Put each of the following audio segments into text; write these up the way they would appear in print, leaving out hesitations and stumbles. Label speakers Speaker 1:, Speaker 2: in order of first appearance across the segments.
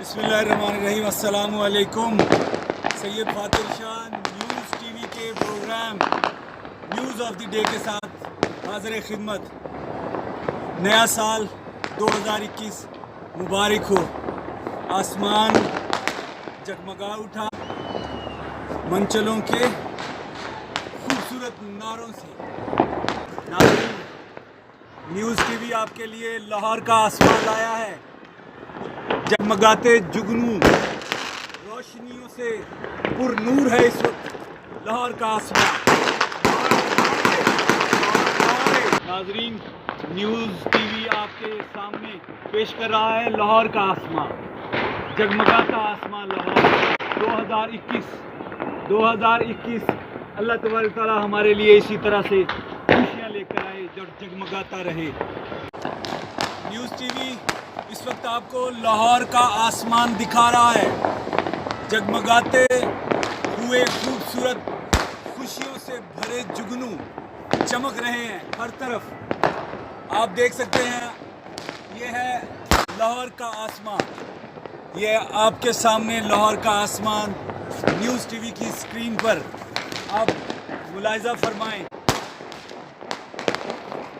Speaker 1: बिस्मिल्लाहिर्रहमानिर्रहीम। अस्सलामु अलैकुम। सैयद फातिर शाह न्यूज़ टीवी के programme news of the day के साथ हाज़िर खिदमत। नया साल 2021 मुबारक हो। आसमान जगमगा उठा मंचलों के खूबसूरत नारों से। नाज़रीन, न्यूज़ टीवी आपके लिए लाहौर का आसमान लाया है। जगमगाते जुगनू रोशनियों से पुरनूर है इस वक्त लाहौर का आसमान। नाजरीन, न्यूज़ टीवी आपके सामने पेश कर रहा है लाहौर का आसमान, जगमगाता आसमान लाहौर 2021। अल्लाह तबारक तआला हमारे लिए इसी तरह से खुशियाँ लेकर आए जो जगमगाता रहे। न्यूज़ टीवी इस वक्त आपको लाहौर का आसमान दिखा रहा है। जगमगाते हुए खूबसूरत खुशियों से भरे जुगनू चमक रहे हैं हर तरफ। आप देख सकते हैं, ये है लाहौर का आसमान। ये आपके सामने लाहौर का आसमान न्यूज़ टीवी की स्क्रीन पर आप मुलाहिजा फरमाएं।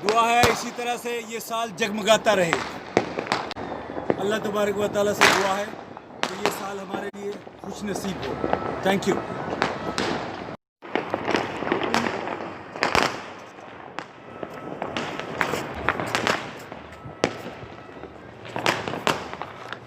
Speaker 1: दुआ है इसी तरह से ये साल जगमगाता रहे। अल्लाह तबारक व तआला से दुआ है कि ये साल हमारे लिए खुश नसीब हो। Thank you.